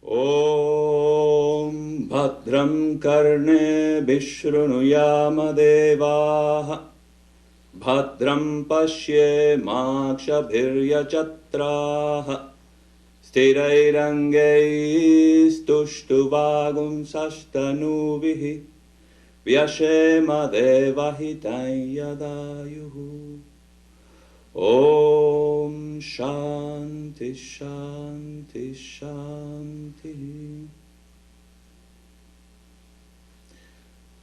Om Bhadram Karne Vishrunuyama Devaha Bhadram Pashye Makshabhirya Chatraha Stirairangais Tushtuvagum Sastanuvihi Vyashema Devahitayadayuhu. Om Shanti Shanti Shanti.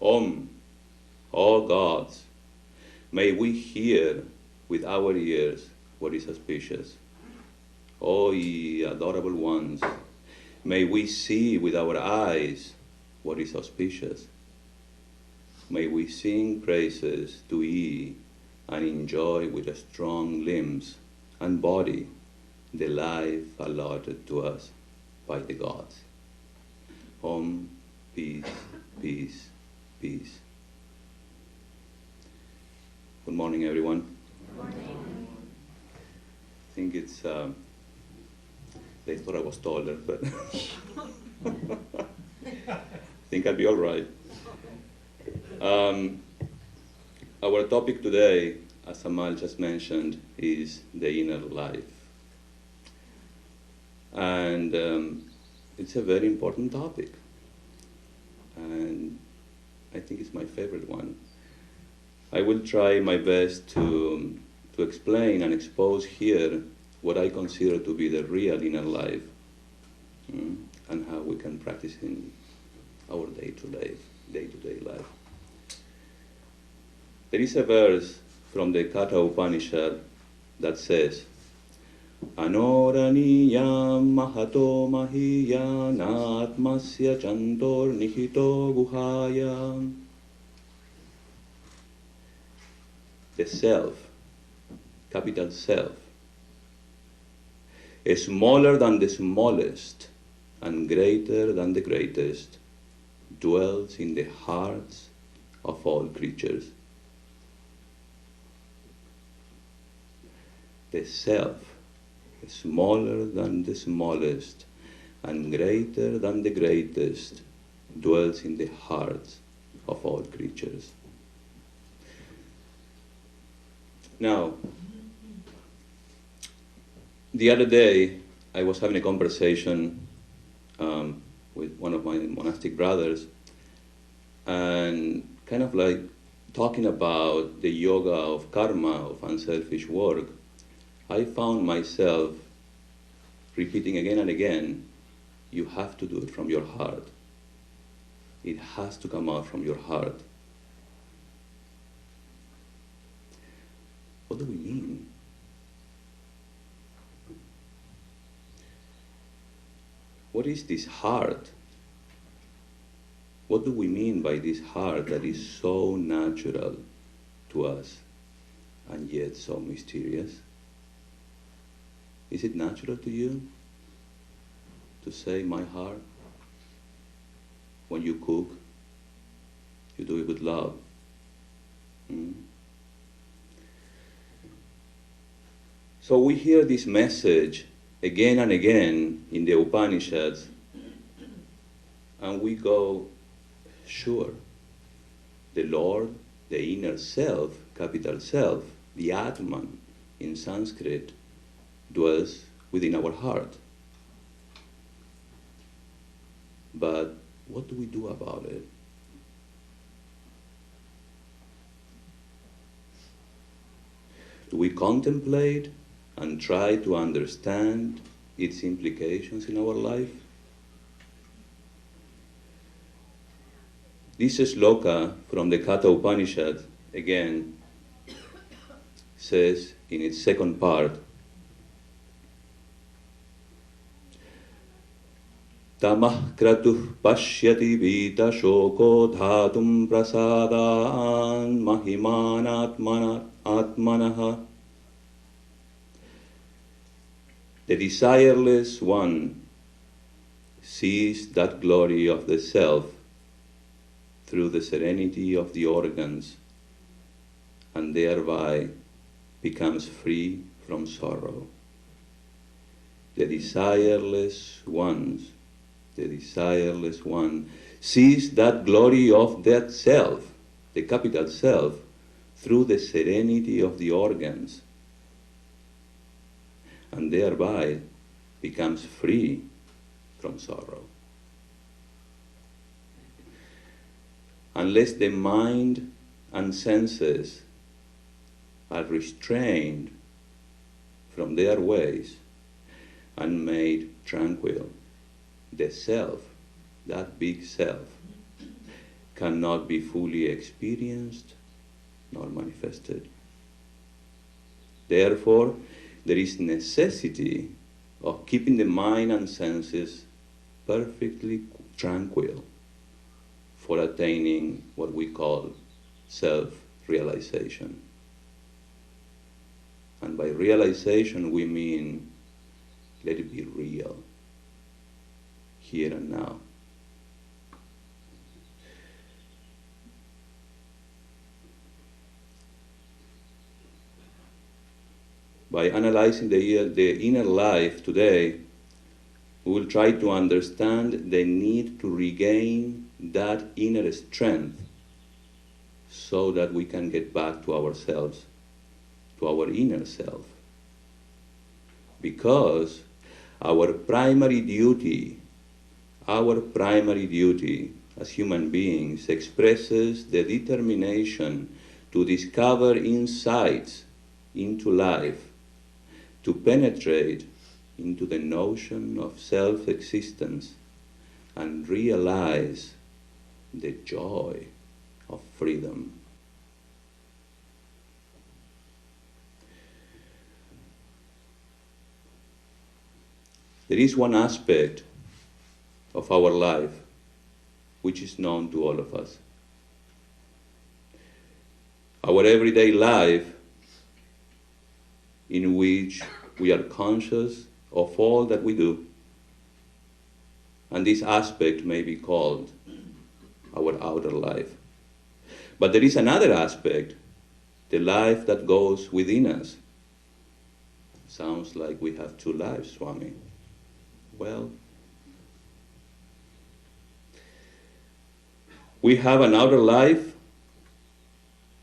Om, all gods, may we hear with our ears what is auspicious. O ye adorable ones, may we see with our eyes what is auspicious. May we sing praises to ye and enjoy with a strong limbs and body the life allotted to us by the gods. Om, peace, peace, peace. Good morning, everyone. Good morning. I think it's, they thought I was taller, but I think I'll be all right. Our topic today, as Amal just mentioned, is the inner life. And it's a very important topic. And I think it's my favorite one. I will try my best to explain and expose here what I consider to be the real inner life, and how we can practice in our day-to-day life. There is a verse from the Katha Upanishad that says, Anoraniyam mahato mahiyanatmasya chantor nihito guhayam. The self, capital self, is smaller than the smallest and greater than the greatest, dwells in the hearts of all creatures. The self, smaller than the smallest and greater than the greatest, dwells in the hearts of all creatures. Now, the other day I was having a conversation with one of my monastic brothers, and kind of like talking about the yoga of karma, of unselfish work. I found myself repeating again and again, you have to do it from your heart. It has to come out from your heart. What do we mean? What is this heart? What do we mean by this heart that is so natural to us and yet so mysterious? Is it natural to you to say, my heart? When you cook, you do it with love. So we hear this message again and again in the Upanishads, and we go, sure, the Lord, the inner self, capital self, the Atman in Sanskrit, dwells within our heart. But what do we do about it? Do we contemplate and try to understand its implications in our life? This sloka from the Katha Upanishad, again, says in its second part, Tamah kratuh pashyati vita shoko dhatum prasadan mahiman atmanaha. The desireless one sees that glory of the self through the serenity of the organs, and thereby becomes free from sorrow. The desireless ones the desireless one, sees that glory of that self, the capital self, through the serenity of the organs, and thereby becomes free from sorrow. Unless the mind and senses are restrained from their ways and made tranquil, the self, that big self, cannot be fully experienced nor manifested. Therefore, there is necessity of keeping the mind and senses perfectly tranquil for attaining what we call self-realization. And by realization we mean let it be real, here and now. By analyzing the inner life today, we will try to understand the need to regain that inner strength so that we can get back to ourselves, to our inner self. Because our primary duty as human beings expresses the determination to discover insights into life, to penetrate into the notion of self-existence and realize the joy of freedom. There is one aspect of our life which is known to all of us. Our everyday life, in which we are conscious of all that we do. And this aspect may be called our outer life. But there is another aspect, the life that goes within us. Sounds like we have two lives, Swami. Well, we have an outer life.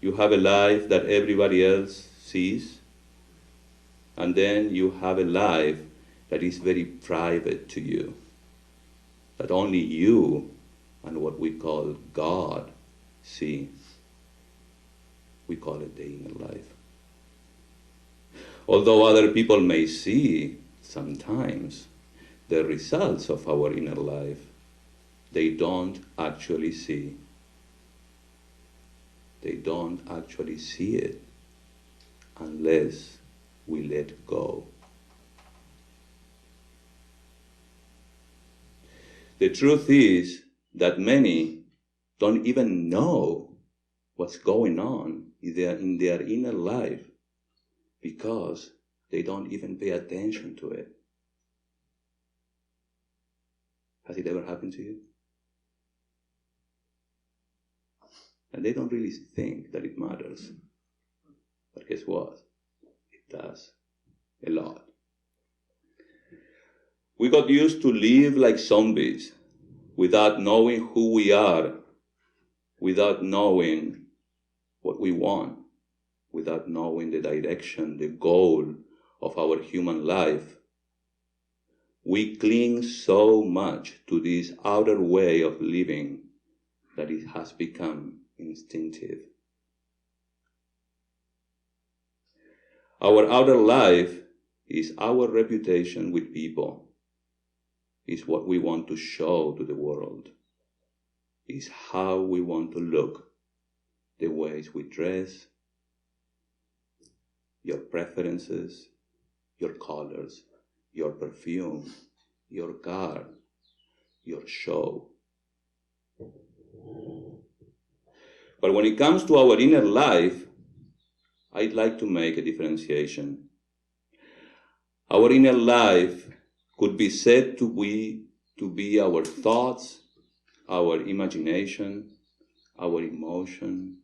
You have a life that everybody else sees. And then you have a life that is very private to you, that only you and what we call God see. We call it the inner life. Although other people may see sometimes the results of our inner life, they don't actually see. They don't actually see it unless we let go. The truth is that many don't even know what's going on in their inner life because they don't even pay attention to it. Has it ever happened to you? And they don't really think that it matters. But guess what? It does. A lot. We got used to live like zombies without knowing who we are, without knowing what we want, without knowing the direction, the goal of our human life. We cling so much to this outer way of living that it has become instinctive. Our outer life is our reputation with people, is what we want to show to the world, is how we want to look, the ways we dress, your preferences, your colors, your perfume, your car, your show. But when it comes to our inner life, I'd like to make a differentiation. Our inner life could be said to be our thoughts, our imagination, our emotions,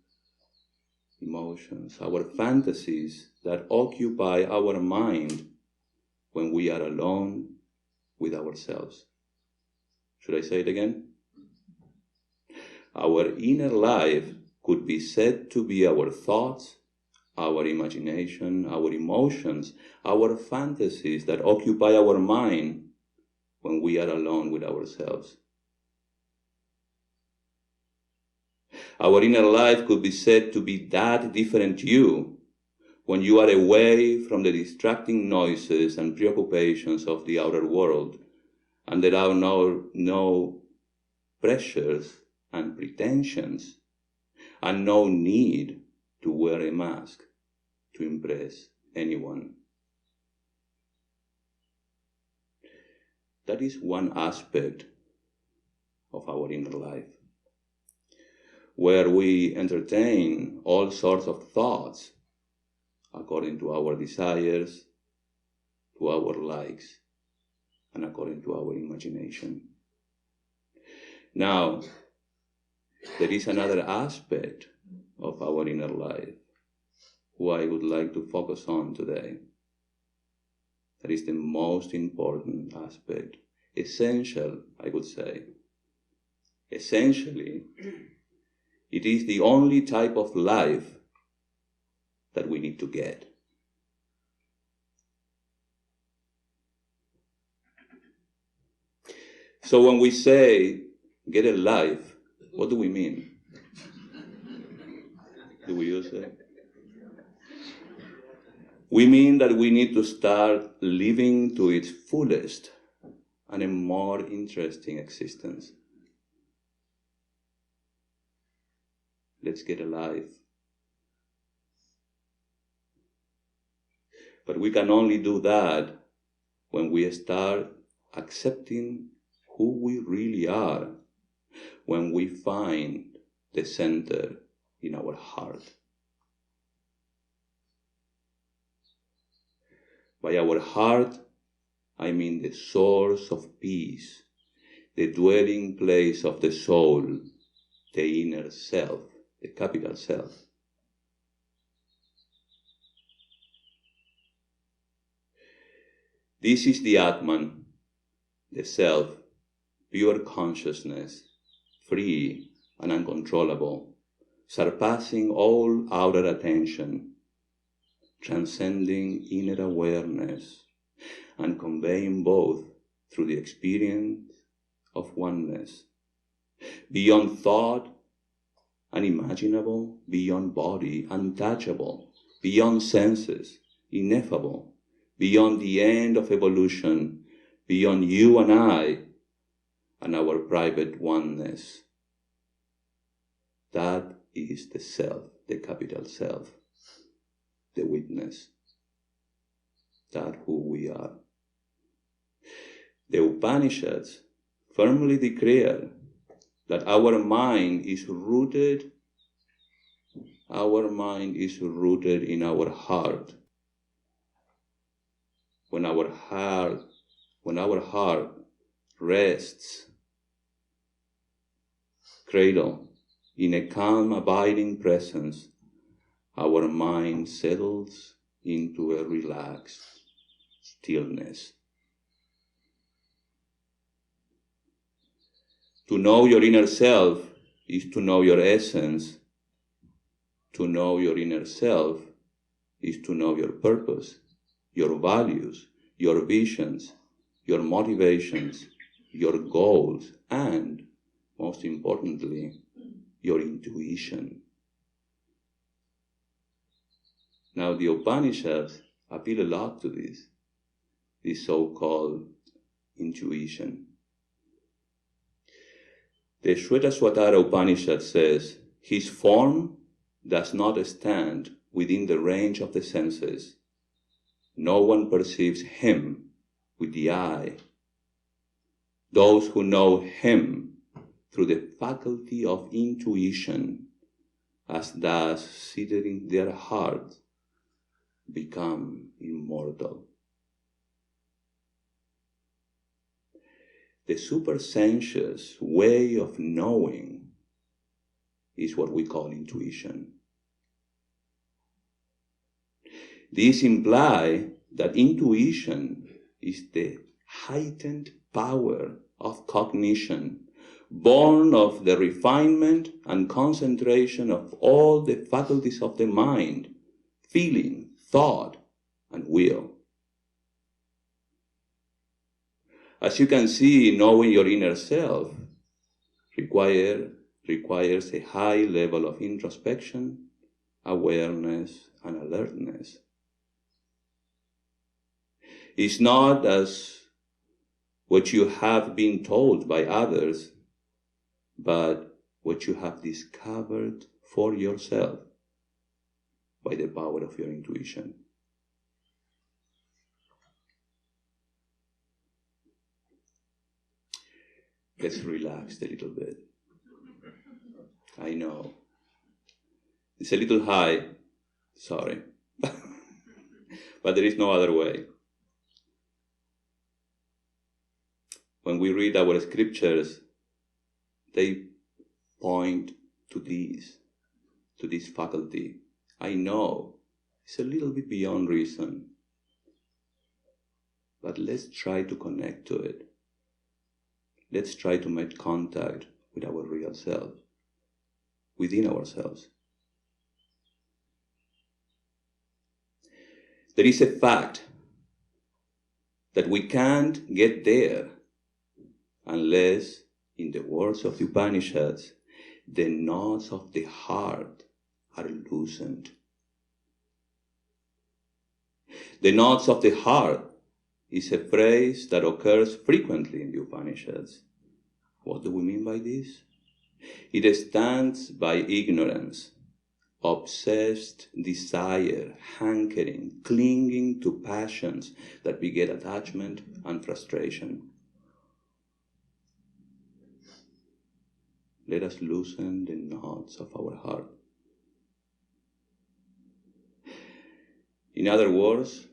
our fantasies that occupy our mind when we are alone with ourselves. Should I say it again? Our inner life could be said to be our thoughts, our imagination, our emotions, our fantasies that occupy our mind when we are alone with ourselves. Our inner life could be said to be that different you when you are away from the distracting noises and preoccupations of the outer world, and there are no pressures and pretensions, and no need to wear a mask to impress anyone. That is one aspect of our inner life, where we entertain all sorts of thoughts according to our desires, to our likes, and according to our imagination. Now, there is another aspect of our inner life who I would like to focus on today. That is the most important aspect, essential, I would say. Essentially, it is the only type of life that we need to get. So when we say get a life, what do we mean? Do we use it? We mean that we need to start living to its fullest and a more interesting existence. Let's get a life. But we can only do that when we start accepting who we really are, when we find the center in our heart. By our heart, I mean the source of peace, the dwelling place of the soul, the inner self, the capital self. This is the Atman, the self, pure consciousness, free and uncontrollable, surpassing all outer attention, transcending inner awareness, and conveying both through the experience of oneness, beyond thought, unimaginable, beyond body, untouchable, beyond senses, ineffable, beyond the end of evolution, beyond you and I, and our private oneness. That is the self, the capital self, the witness. That who we are. The Upanishads firmly declare that our mind is rooted in our heart. When our heart rests, cradle, in a calm, abiding presence, our mind settles into a relaxed stillness. To know your inner self is to know your essence. To know your inner self is to know your purpose, your values, your visions, your motivations, your goals, and, most importantly, your intuition. Now, the Upanishads appeal a lot to this so-called intuition. The Shvetasvatara Upanishad says, his form does not stand within the range of the senses. No one perceives him with the eye. Those who know him through the faculty of intuition, as thus seated in their heart, become immortal. The supersensuous way of knowing is what we call intuition. This implies that intuition is the heightened power of cognition, born of the refinement and concentration of all the faculties of the mind, feeling, thought, and will. As you can see, knowing your inner self requires a high level of introspection, awareness, and alertness. It's not as what you have been told by others, but what you have discovered for yourself by the power of your intuition. Let's relax a little bit. I know. It's a little high, sorry. But there is no other way. When we read our scriptures, they point to this faculty. I know it's a little bit beyond reason, but let's try to connect to it. Let's try to make contact with our real self, within ourselves. There is a fact that we can't get there unless, in the words of the Upanishads, the knots of the heart are loosened. The knots of the heart is a phrase that occurs frequently in the Upanishads. What do we mean by this? It stands by ignorance, obsessed desire, hankering, clinging to passions that beget attachment and frustration. Let us loosen the knots of our heart. In other words,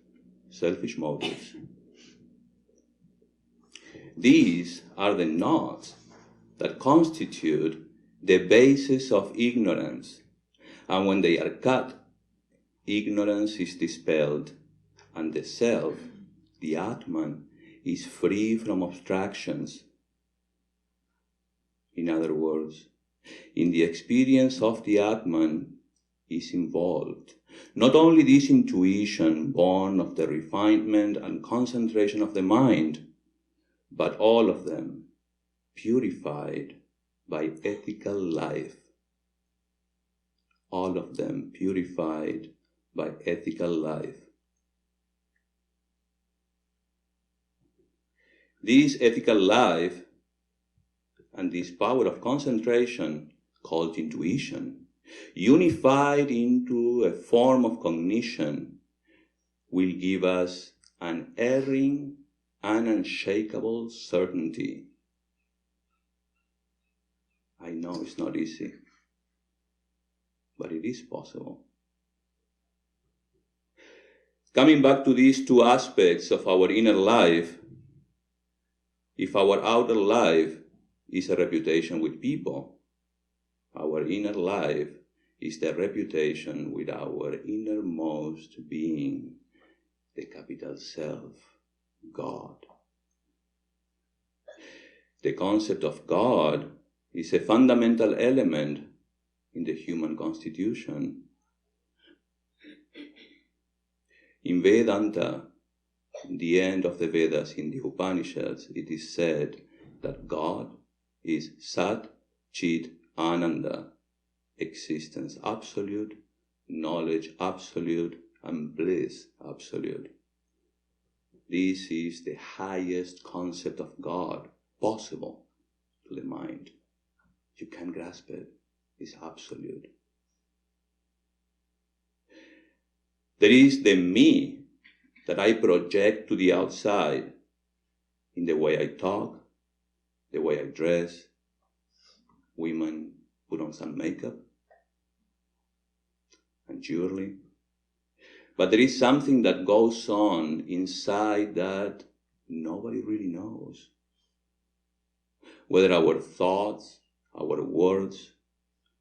selfish motives. These are the knots that constitute the basis of ignorance, and when they are cut, ignorance is dispelled, and the self, the Atman, is free from abstractions. In other words, in the experience of the Atman is involved not only this intuition born of the refinement and concentration of the mind, but all of them purified by ethical life. All of them purified by ethical life. This ethical life and this power of concentration, called intuition, unified into a form of cognition, will give us an unerring and unshakable certainty. I know it's not easy, but it is possible. Coming back to these two aspects of our inner life, if our outer life is a reputation with people, our inner life is the reputation with our innermost being, the capital Self, God. The concept of God is a fundamental element in the human constitution. In Vedanta, the end of the Vedas, in the Upanishads, it is said that God is Sat Chit Ananda, existence absolute, knowledge absolute, and bliss absolute. This is the highest concept of God possible to the mind. You can grasp it. It's absolute. There is the me that I project to the outside in the way I talk, the way I dress. Women put on some makeup and jewelry. But there is something that goes on inside that nobody really knows. Whether our thoughts, our words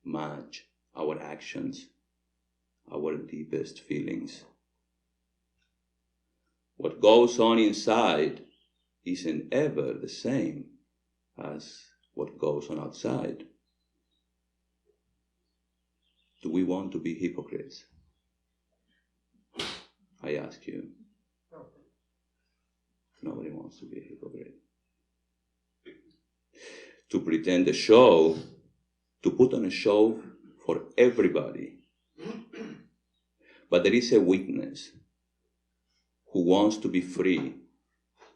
match our actions, our deepest feelings. What goes on inside isn't ever the same as what goes on outside. Do we want to be hypocrites? I ask you. Nobody wants to be a hypocrite. To pretend a show, to put on a show for everybody. But there is a witness who wants to be free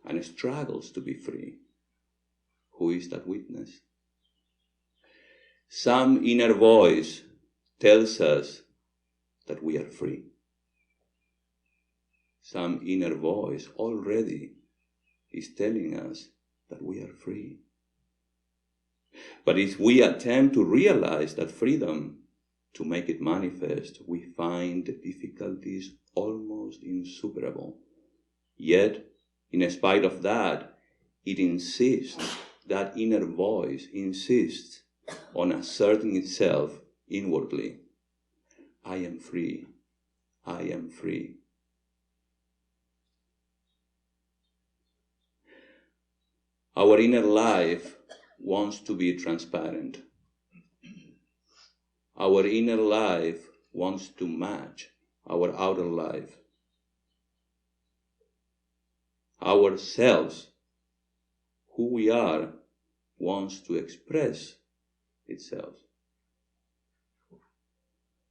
and struggles to be free. Who is that witness? Some inner voice tells us that we are free. Some inner voice already is telling us that we are free. But if we attempt to realize that freedom, to make it manifest, we find the difficulties almost insuperable. Yet, in spite of that, it insists, that inner voice insists on asserting itself inwardly. I am free. I am free. Our inner life wants to be transparent. Our inner life wants to match our outer life. Ourselves, who we are, wants to express itself.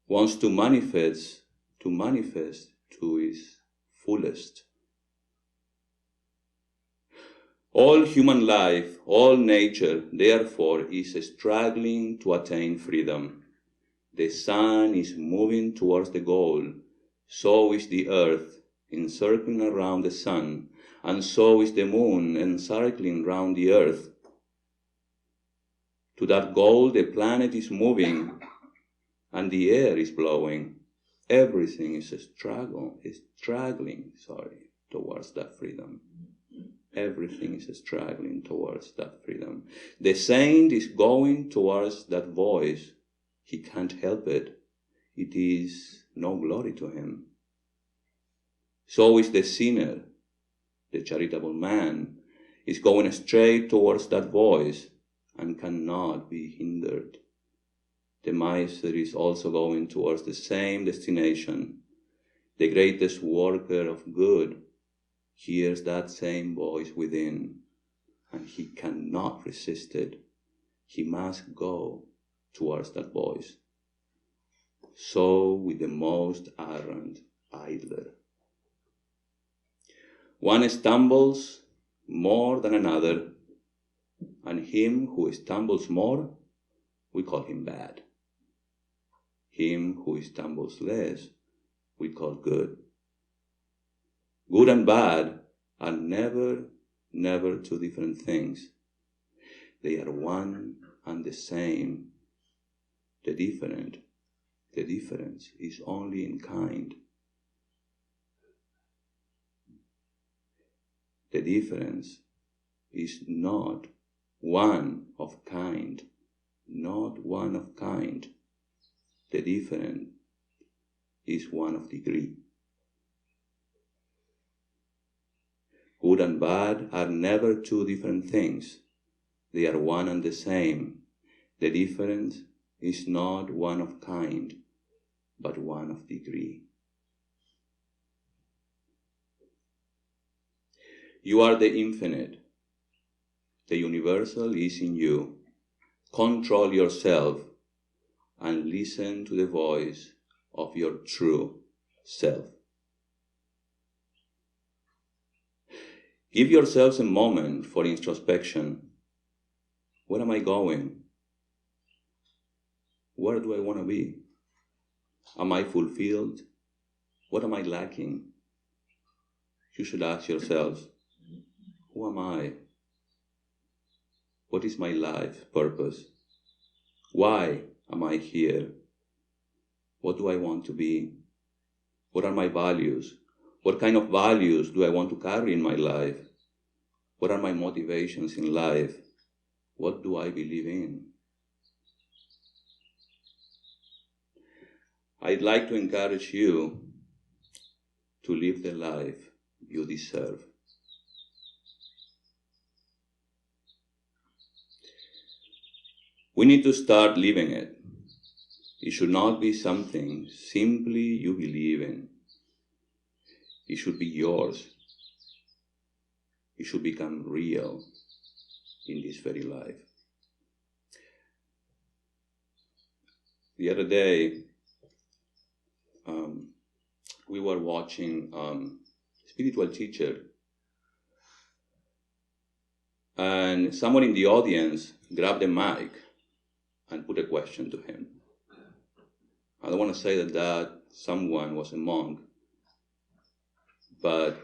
Wants to manifest to its fullest. All human life, all nature, therefore, is struggling to attain freedom. The sun is moving towards the goal, so is the earth encircling around the sun, and so is the moon encircling round the earth. To that goal the planet is moving, and the air is blowing. Everything is struggling towards that freedom. Everything is struggling towards that freedom. The saint is going towards that voice. He can't help it. It is no glory to him. So is the sinner. The charitable man is going straight towards that voice and cannot be hindered. The miser is also going towards the same destination. The greatest worker of good hears that same voice within, and he cannot resist it. He must go towards that voice. So with the most arrogant idler. One stumbles more than another, and him who stumbles more, we call him bad. Him who stumbles less, we call good. Good and bad are never two different things. They are one and the same. The difference is only in kind. The difference is not one of kind, not one of kind. The difference is one of degree. Good and bad are never two different things. They are one and the same. The difference is not one of kind, but one of degree. You are the infinite. The universal is in you. Control yourself and listen to the voice of your true self. Give yourselves a moment for introspection. Where am I going? Where do I want to be? Am I fulfilled? What am I lacking? You should ask yourselves, who am I? What is my life purpose? Why am I here? What do I want to be? What are my values? What kind of values do I want to carry in my life? What are my motivations in life? What do I believe in? I'd like to encourage you to live the life you deserve. We need to start living it. It should not be something simply you believe in. It should be yours. It should become real in this very life. The other day, we were watching a spiritual teacher, and someone in the audience grabbed the mic and put a question to him. I don't want to say that someone was a monk, but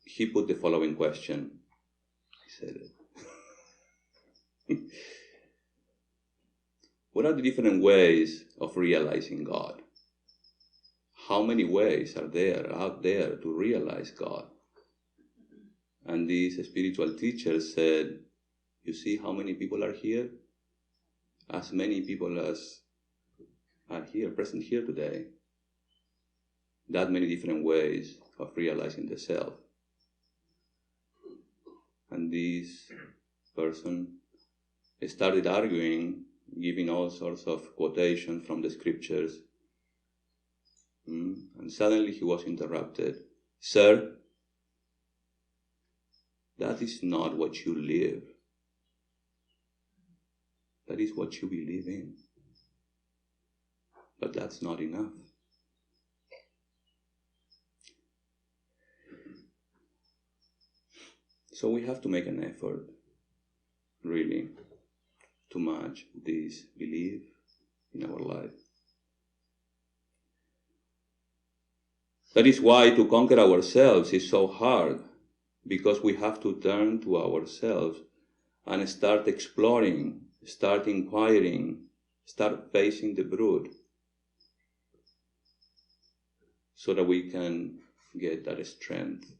he put the following question. He said, what are the different ways of realizing God? How many ways are there out there to realize God? And this spiritual teacher said, you see how many people are here? As many people as are here, present here today. That many different ways of realizing the self. And this person started arguing, giving all sorts of quotations from the scriptures. And suddenly he was interrupted. Sir, that is not what you live. That is what you believe in. But that's not enough. So we have to make an effort, really, to match this belief in our life. That is why to conquer ourselves is so hard, because we have to turn to ourselves and start exploring, start inquiring, start facing the brood, so that we can get that strength.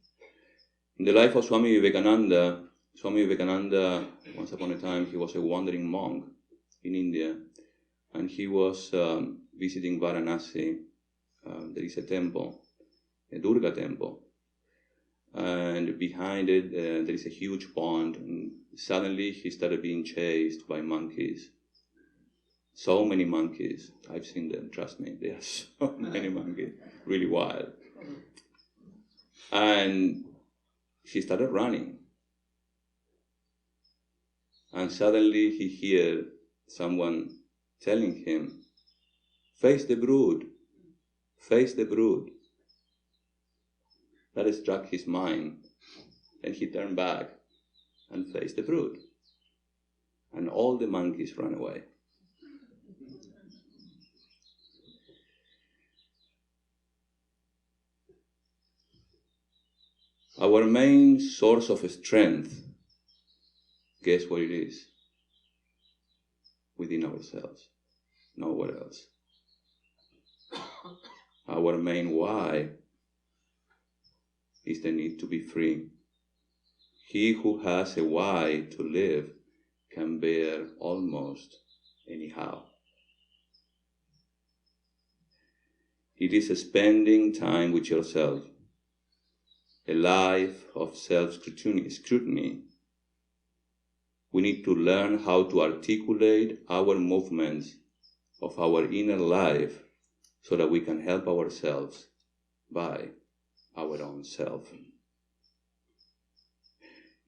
In the life of Swami Dhyanayogananda, once upon a time, he was a wandering monk in India, and he was visiting Varanasi. There is a temple, a Durga temple, and behind it there is a huge pond, and suddenly he started being chased by monkeys. So many monkeys. I've seen them, trust me, there are so many monkeys, really wild. And he started running. And suddenly he heard someone telling him, face the brood, face the brood. That struck his mind. Then he turned back and faced the brood. And all the monkeys ran away. Our main source of strength, guess what it is? Within ourselves, nowhere else. Our main why is the need to be free. He who has a why to live can bear almost anyhow. It is spending time with yourself, a life of self-scrutiny. We need to learn how to articulate our movements of our inner life so that we can help ourselves by our own self.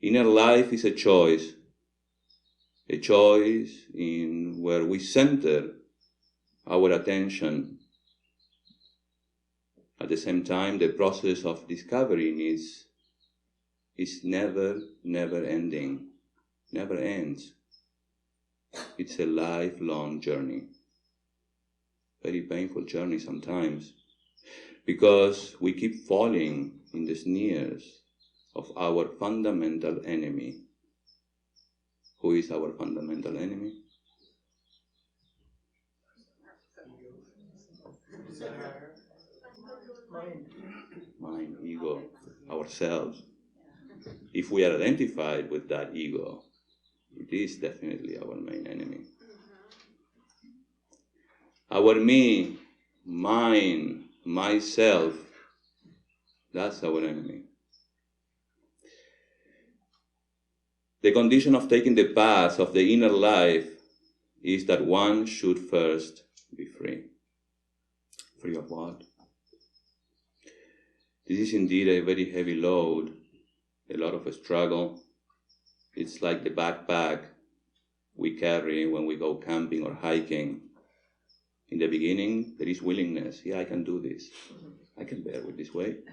Inner life is a choice in where we center our attention. At the same time, the process of discovering is never ending, never ends. It's a lifelong journey, very painful journey sometimes, because we keep falling in the snares of our fundamental enemy. Who is our fundamental enemy? Mind, ego, ourselves. If we are identified with that ego, it is definitely our main enemy. Our me, mine, myself, that's our enemy. The condition of taking the path of the inner life is that one should first be free. Free of what? This is indeed a very heavy load, a lot of a struggle. It's like the backpack we carry when we go camping or hiking. In the beginning, there is willingness. Yeah, I can do this. I can bear with this weight.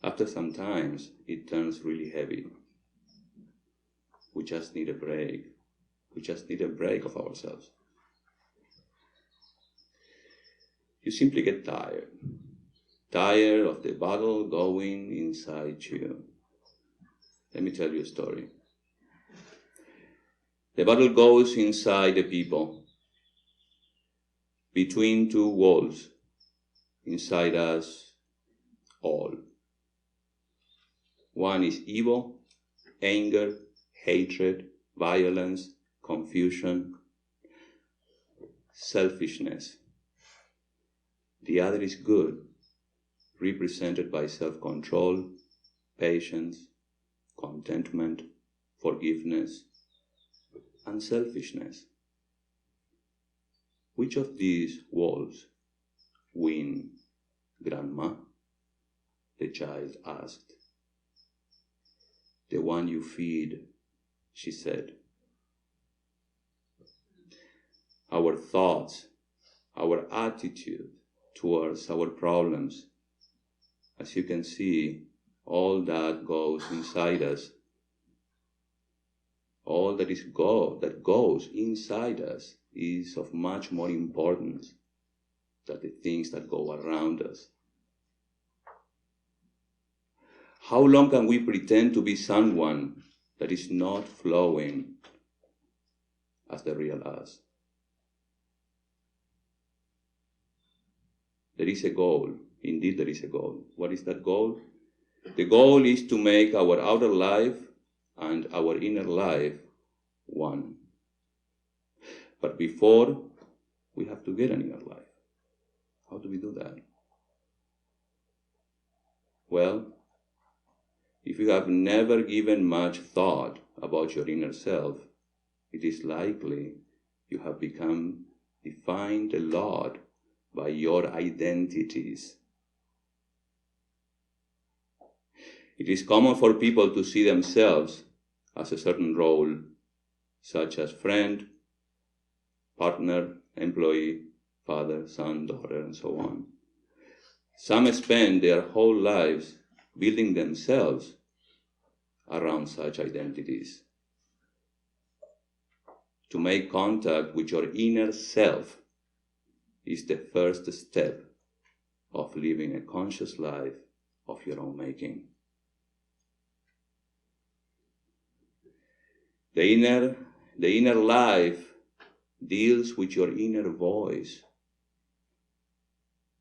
After some times, it turns really heavy. We just need a break. We just need a break of ourselves. You simply get tired. Tired of the battle going inside you. Let me tell you a story. The battle goes inside the people, between two walls, inside us all. One is evil, anger, hatred, violence, confusion, selfishness. The other is good, represented by self-control, patience, contentment, forgiveness, unselfishness. Which of these walls win, Grandma? The child asked. The one you feed, she said. Our thoughts, our attitude towards our problems, as you can see, all that goes inside us. All that goes inside us is of much more importance than the things that go around us. How long can we pretend to be someone that is not flowing as the real us? There is a goal. Indeed, there is a goal. What is that goal? The goal is to make our outer life and our inner life one. But before, we have to get an inner life. How do we do that? Well, if you have never given much thought about your inner self, it is likely you have become defined a lot by your identities. It is common for people to see themselves as a certain role, such as friend, partner, employee, father, son, daughter, and so on. Some spend their whole lives building themselves around such identities. To make contact with your inner self is the first step of living a conscious life of your own making. The inner life deals with your inner voice,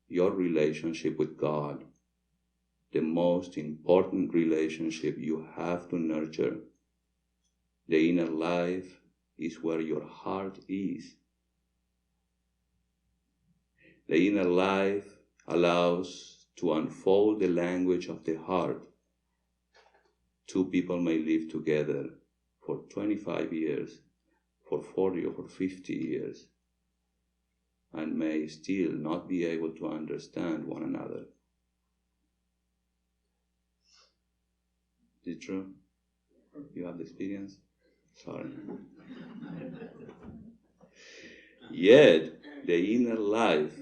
your relationship with God, the most important relationship you have to nurture. The inner life is where your heart is. The inner life allows to unfold the language of the heart. Two people may live together for 25 years, for 40 or for 50 years, and may still not be able to understand one another. Is it true? You have the experience? Sorry. Yet, the inner life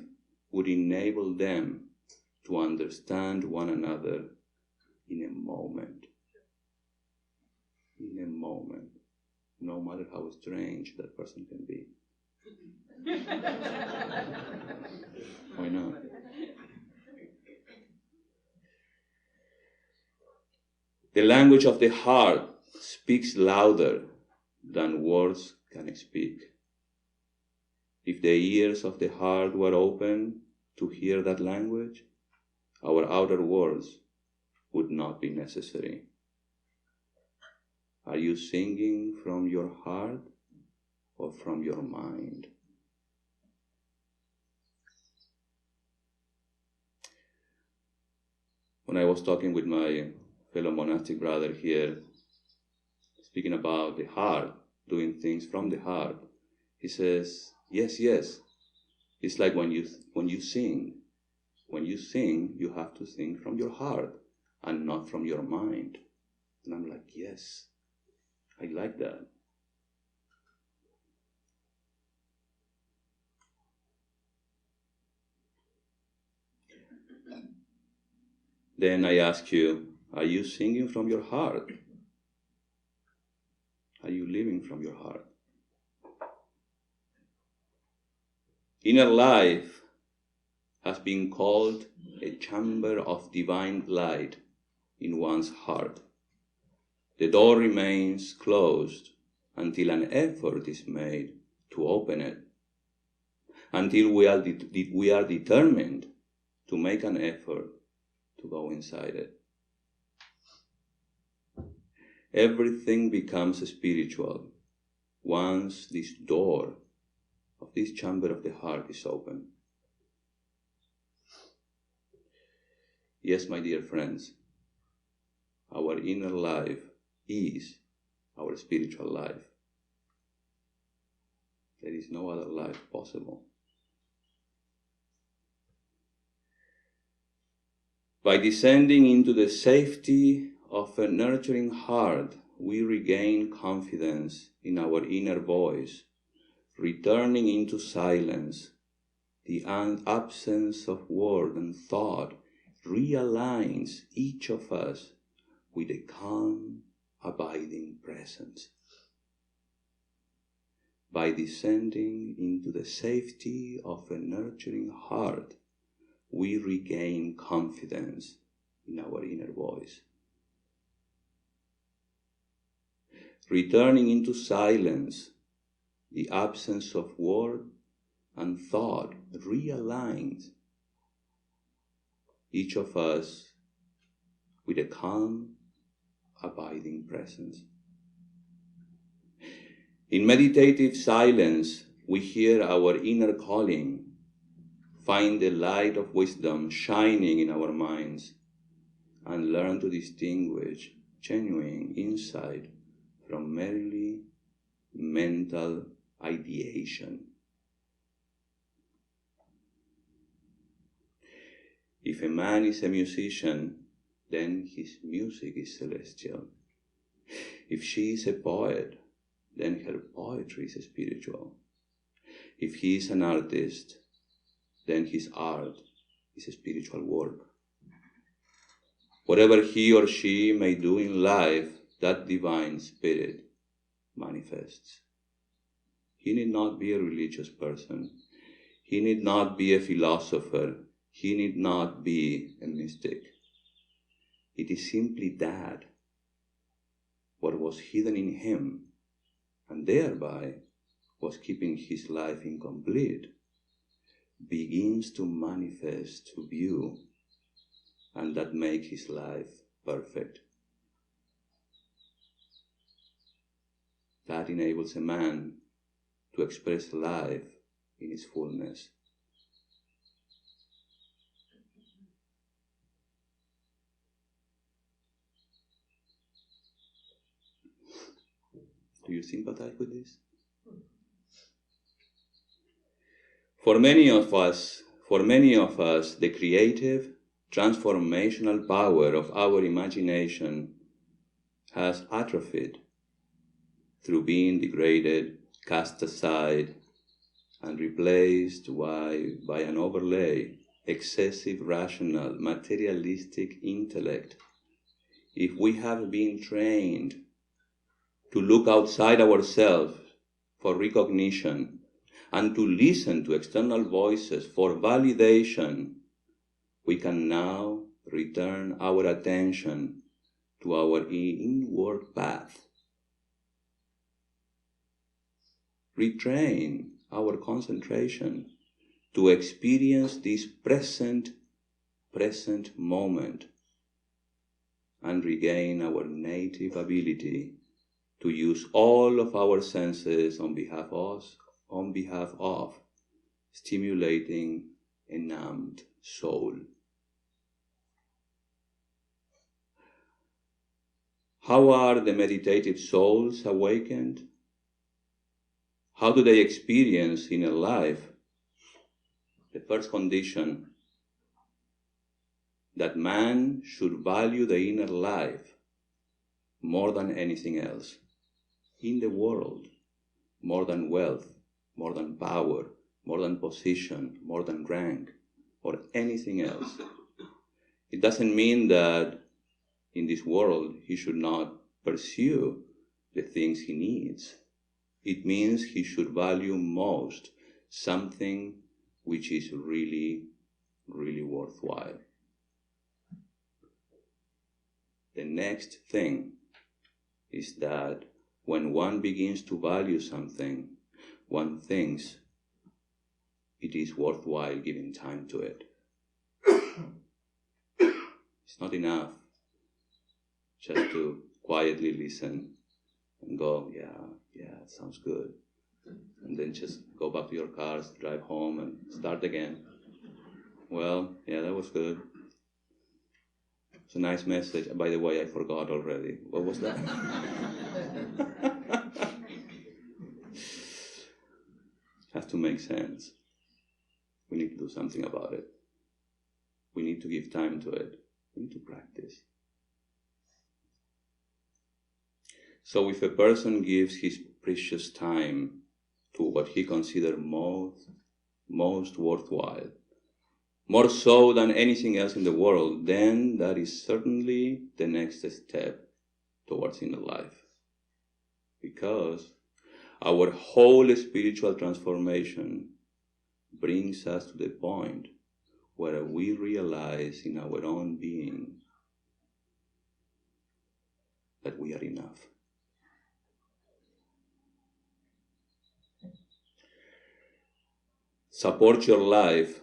would enable them to understand one another in a moment. In a moment. No matter how strange that person can be. Why not? The language of the heart speaks louder than words can speak. If the ears of the heart were open to hear that language, our outer words would not be necessary. Are you singing from your heart or from your mind? When I was talking with my fellow monastic brother here, speaking about the heart, doing things from the heart, He says, yes, yes. It's like when you sing. When you sing, you have to sing from your heart and not from your mind. And I'm like, yes, I like that. Then I ask you, are you singing from your heart? Are you living from your heart? Inner life has been called a chamber of divine light in one's heart. The door remains closed until an effort is made to open it, until we are determined to make an effort to go inside it. Everything becomes spiritual once this door of this chamber of the heart is open. Yes, my dear friends, our inner life is our spiritual life. There is no other life possible. By descending into the safety of a nurturing heart, we regain confidence in our inner voice. Returning into silence, the absence of word and thought realigns each of us with a calm, abiding presence. By descending into the safety of a nurturing heart, we regain confidence in our inner voice. Returning into silence, the absence of word and thought realigns each of us with a calm, abiding presence. In meditative silence, we hear our inner calling, find the light of wisdom shining in our minds, and learn to distinguish genuine insight from merely mental ideation. If a man is a musician, then his music is celestial. If she is a poet, then her poetry is spiritual. If he is an artist, then his art is a spiritual work. Whatever he or she may do in life, that divine spirit manifests. He need not be a religious person. He need not be a philosopher. He need not be a mystic. It is simply that what was hidden in him, and thereby was keeping his life incomplete, begins to manifest to view, and that makes his life perfect. That enables a man to express life in its fullness. Do you sympathize with this? For many of us, the creative, transformational power of our imagination has atrophied through being degraded, cast aside, and replaced by an overlay, excessive rational, materialistic intellect. If we have been trained to look outside ourselves for recognition and to listen to external voices for validation, we can now return our attention to our inward path. Retrain our concentration to experience this present moment and regain our native ability to use all of our senses on behalf of stimulating a numbed soul. How are the meditative souls awakened? How do they experience inner life? The first condition, that man should value the inner life more than anything else in the world, more than wealth, more than power, more than position, more than rank, or anything else. It doesn't mean that in this world he should not pursue the things he needs. It means he should value most something which is really, really worthwhile. The next thing is that when one begins to value something, one thinks it is worthwhile giving time to it. It's not enough just to quietly listen and go, yeah, it sounds good. And then just go back to your cars, drive home, and start again. Well, yeah, that was good. It's a nice message. By the way, I forgot already. What was that? It has to make sense. We need to do something about it. We need to give time to it. We need to practice. So if a person gives his precious time to what he considers most worthwhile, more so than anything else in the world, then that is certainly the next step towards inner life. Because our whole spiritual transformation brings us to the point where we realize in our own being that we are enough. Support your life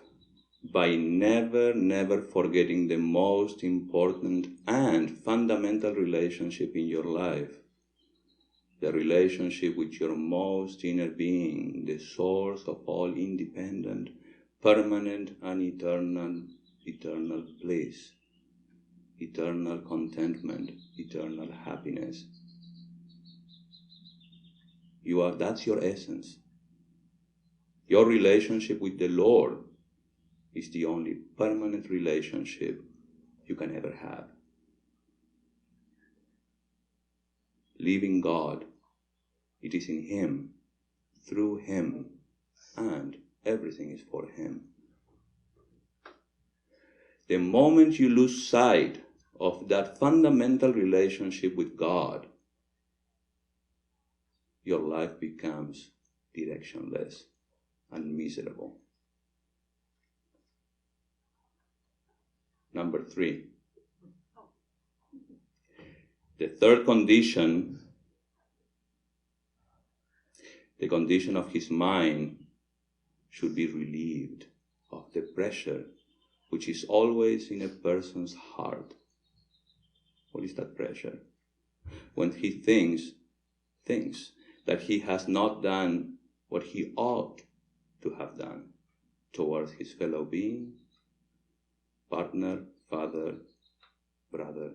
by never forgetting the most important and fundamental relationship in your life. The relationship with your most inner being, the source of all independent, permanent and eternal bliss, eternal contentment, eternal happiness. That's your essence. Your relationship with the Lord is the only permanent relationship you can ever have. Living God, it is in Him, through Him, and everything is for Him. The moment you lose sight of that fundamental relationship with God, your life becomes directionless and miserable. Number 3. The third condition, the condition of his mind, should be relieved of the pressure which is always in a person's heart. What is that pressure? When he thinks that he has not done what he ought to have done towards his fellow being, partner, father, brother,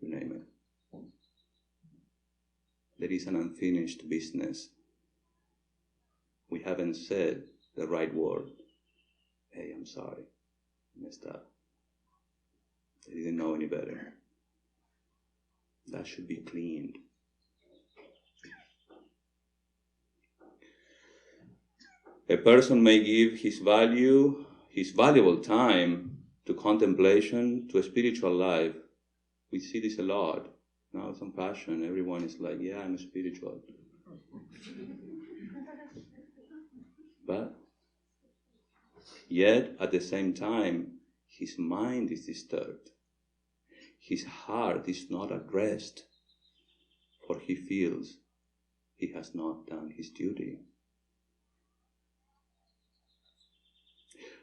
you name it. There is an unfinished business. We haven't said the right word. Hey, I'm sorry. I messed up. I didn't know any better. That should be cleaned. A person may give his valuable time to contemplation, to a spiritual life. We see this a lot. Now some passion, everyone is like, yeah, I'm spiritual. But yet, at the same time, his mind is disturbed. His heart is not at rest, for he feels he has not done his duty.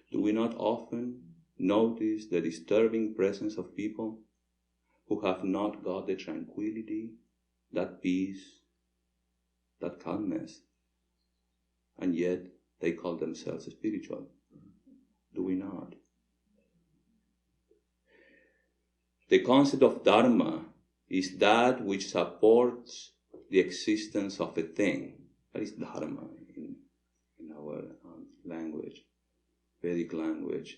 Do we not often notice the disturbing presence of people who have not got the tranquility, that peace, that calmness, and yet they call themselves spiritual? Do we not? The concept of Dharma is that which supports the existence of a thing. That is dharma in our language, Vedic language.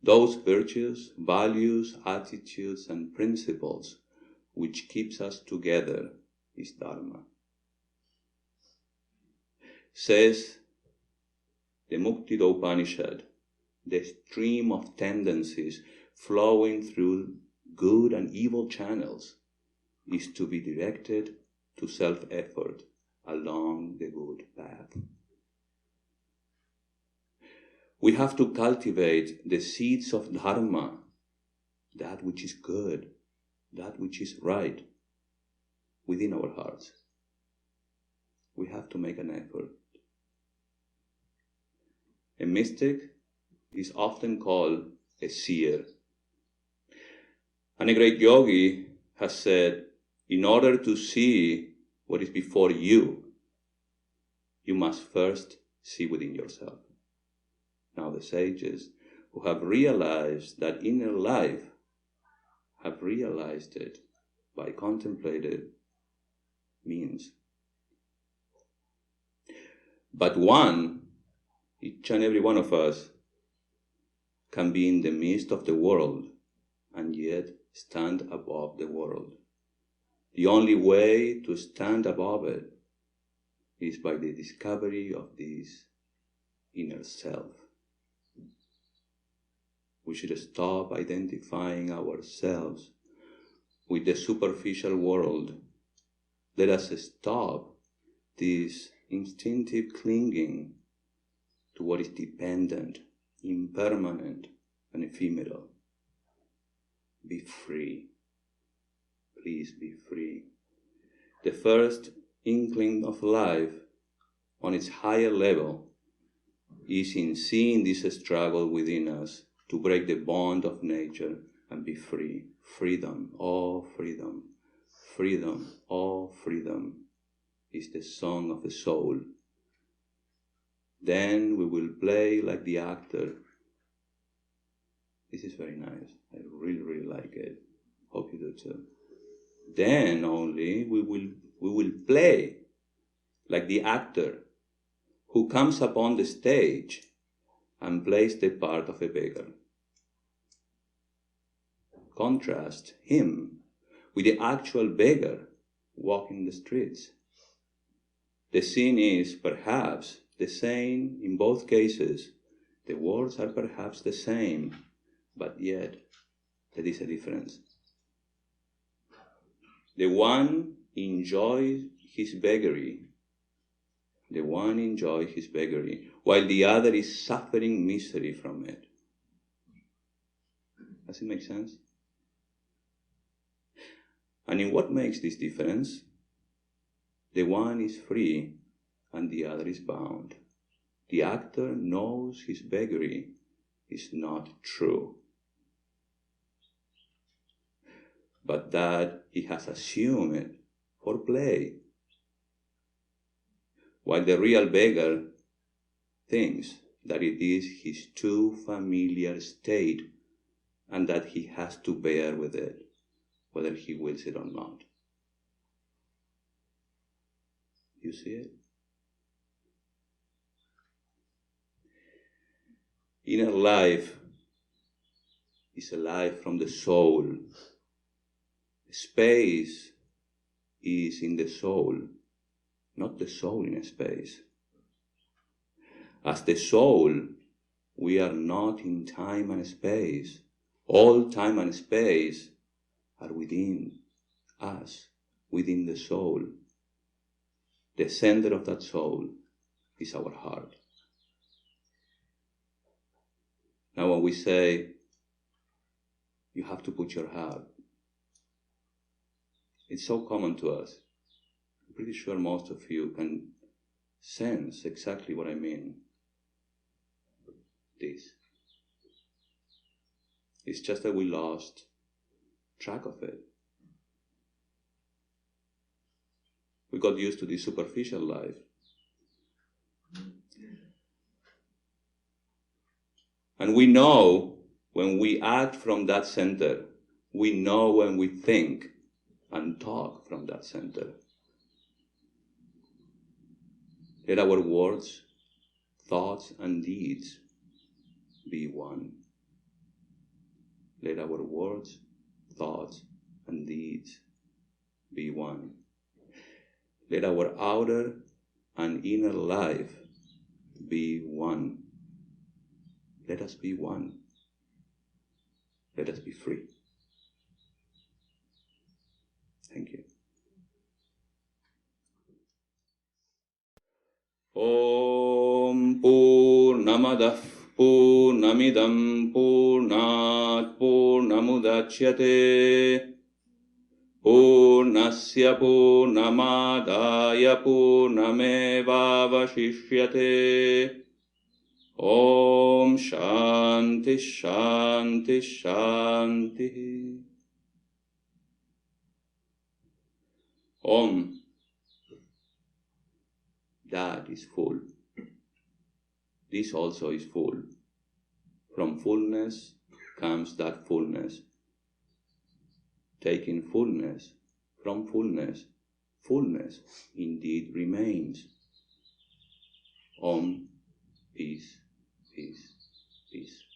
Those virtues, values, attitudes, and principles which keeps us together is dharma. Says the Muktida Upanishad, the stream of tendencies flowing through good and evil channels is to be directed to self-effort along the good path. We have to cultivate the seeds of dharma, that which is good, that which is right, within our hearts. We have to make an effort. A mystic is often called a seer. And a great yogi has said, in order to see what is before you, you must first see within yourself. Now the sages who have realized that inner life have realized it by contemplative means. But each and every one of us, can be in the midst of the world and yet stand above the world. The only way to stand above it is by the discovery of this inner self. We should stop identifying ourselves with the superficial world. Let us stop this instinctive clinging to what is dependent, impermanent, and ephemeral. Be free. Please be free. The first inkling of life on its higher level is in seeing this struggle within us to break the bond of nature and be free. Freedom, oh freedom, freedom, oh freedom is the song of the soul. Then we will play like the actor. This is very nice. I really, really like it. Hope you do too. Then only we will play like the actor who comes upon the stage and plays the part of a beggar. Contrast him with the actual beggar walking the streets. The scene is perhaps the same in both cases. The words are perhaps the same, but yet there is a difference. The one enjoys his beggary. The one enjoys his beggary, while the other is suffering misery from it. Does it make sense? And in what makes this difference? The one is free and the other is bound. The actor knows his beggary is not true, but that he has assumed it for play, while the real beggar thinks that it is his too familiar state and that he has to bear with it, whether he wills it or not. You see it? Inner life is a life from the soul. Space is in the soul, not the soul in a space. As the soul, we are not in time and space. All time and space are within us, within the soul. The center of that soul is our heart. Now when we say, you have to put your heart, it's so common to us. I'm pretty sure most of you can sense exactly what I mean. This. It's just that we lost track of it. We got used to this superficial life. And we know when we act from that center. We know when we think and talk from that center. Let our words, thoughts, and deeds be one. Let our words, thoughts, and deeds be one. Let our outer and inner life be one. Let us be one. Let us be free. Thank you. Om Purnamadah Purnamidam Purnat Purnamudachyate Purnasya Purnamadaya Purnamevavashishyate. Om Shanti Shanti Shanti. Om. That is full. This also is full. From fullness comes that fullness. Taking fullness from fullness, fullness indeed remains. Om, peace, peace, peace.